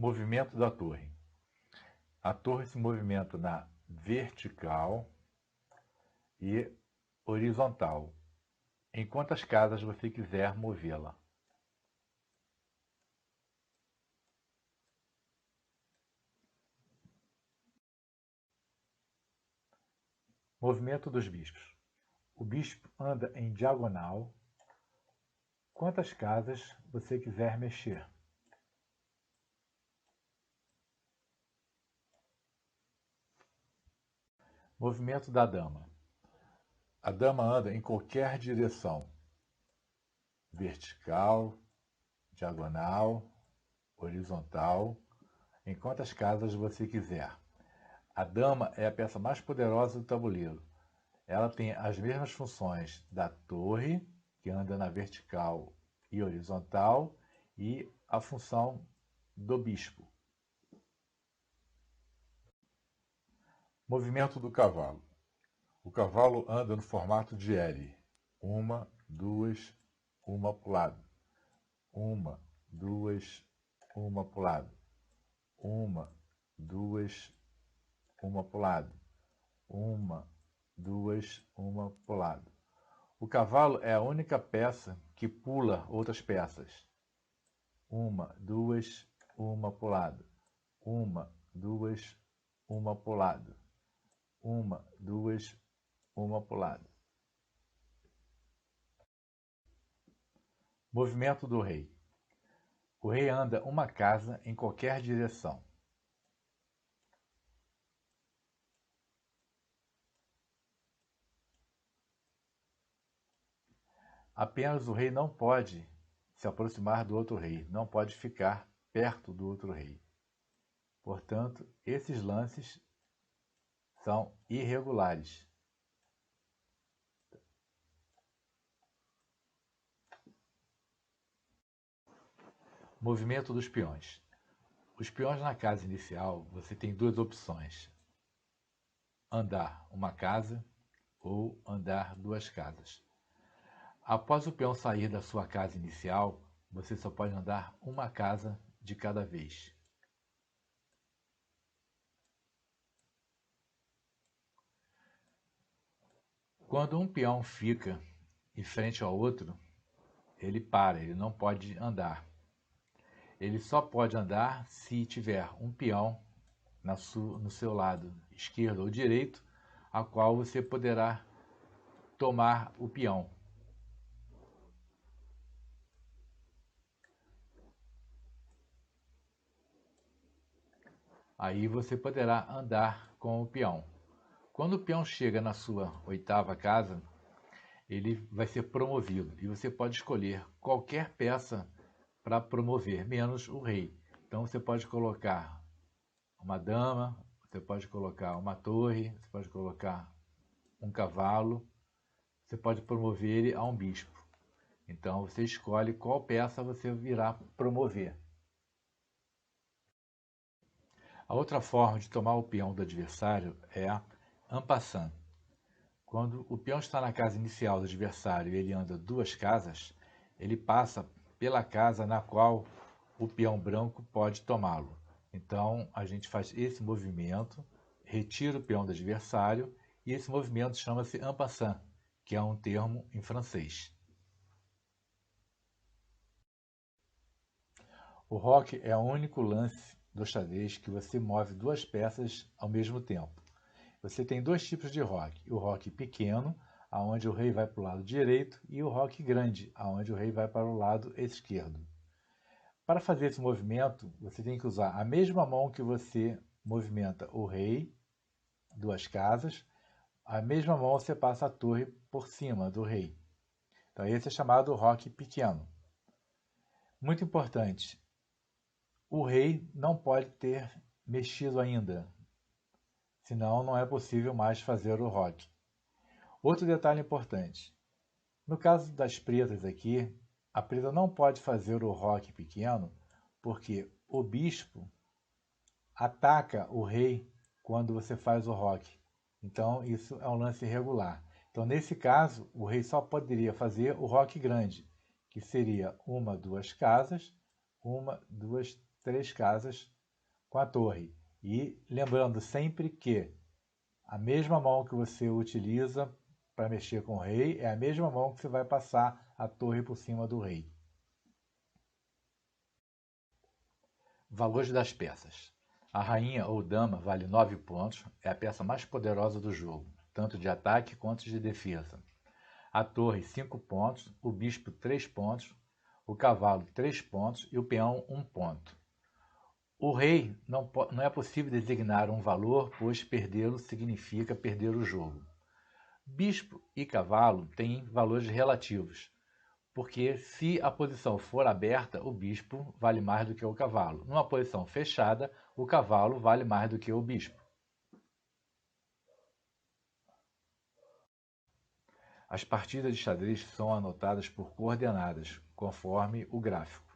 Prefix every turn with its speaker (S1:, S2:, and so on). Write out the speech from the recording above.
S1: Movimento da torre. A torre se movimenta na vertical e horizontal, em quantas casas você quiser movê-la. Movimento dos bispos. O bispo anda em diagonal, quantas casas você quiser mexer. Movimento da dama. A dama anda em qualquer direção, vertical, diagonal, horizontal, em quantas casas você quiser. A dama é a peça mais poderosa do tabuleiro. Ela tem as mesmas funções da torre, que anda na vertical e horizontal, e a função do bispo. Movimento do cavalo. O cavalo anda no formato de L. Uma, duas, uma para o lado. Uma, duas, uma para o lado. Uma, duas, uma para o lado. Uma, duas, uma para o lado. O cavalo é a única peça que pula outras peças. Uma, duas, uma para o lado. Uma, duas, uma para o lado. Uma, duas, uma para o lado. Movimento do rei. O rei anda uma casa em qualquer direção. Apenas o rei não pode se aproximar do outro rei, não pode ficar perto do outro rei. Portanto, esses lances são irregulares. Movimento dos peões. Os peões na casa inicial, você tem duas opções: andar uma casa ou andar duas casas. Após o peão sair da sua casa inicial, você só pode andar uma casa de cada vez. Quando um peão fica em frente ao outro, ele para, ele não pode andar. Ele só pode andar se tiver um peão no seu lado esquerdo ou direito, a qual você poderá tomar o peão. Aí você poderá andar com o peão. Quando o peão chega na sua oitava casa, ele vai ser promovido e você pode escolher qualquer peça para promover, menos o rei. Então você pode colocar uma dama, você pode colocar uma torre, você pode colocar um cavalo, você pode promover ele a um bispo. Então você escolhe qual peça você virá promover. A outra forma de tomar o peão do adversário é en passant. Quando o peão está na casa inicial do adversário e ele anda duas casas, ele passa pela casa na qual o peão branco pode tomá-lo. Então a gente faz esse movimento, retira o peão do adversário, e esse movimento chama-se en passant, que é um termo em francês. O roque é o único lance do xadrez que você move duas peças ao mesmo tempo. Você tem dois tipos de roque: o roque pequeno, aonde o rei vai para o lado direito, e o roque grande, aonde o rei vai para o lado esquerdo. Para fazer esse movimento, você tem que usar a mesma mão que você movimenta o rei, duas casas, a mesma mão você passa a torre por cima do rei. Então esse é chamado roque pequeno. Muito importante, o rei não pode ter mexido ainda, senão não é possível mais fazer o roque. Outro detalhe importante: no caso das pretas aqui, a preta não pode fazer o roque pequeno porque o bispo ataca o rei quando você faz o roque. Então isso é um lance irregular. Então nesse caso, o rei só poderia fazer o roque grande, que seria uma, duas casas, uma, duas, 3 casas com a torre. E lembrando sempre que a mesma mão que você utiliza para mexer com o rei é a mesma mão que você vai passar a torre por cima do rei. Valores das peças. A rainha ou dama vale 9 pontos, é a peça mais poderosa do jogo, tanto de ataque quanto de defesa. A torre 5 pontos, o bispo 3 pontos, o cavalo 3 pontos e o peão 1 ponto. O rei não é possível designar um valor, pois perdê-lo significa perder o jogo. Bispo e cavalo têm valores relativos, porque se a posição for aberta, o bispo vale mais do que o cavalo. Numa posição fechada, o cavalo vale mais do que o bispo. As partidas de xadrez são anotadas por coordenadas, conforme o gráfico.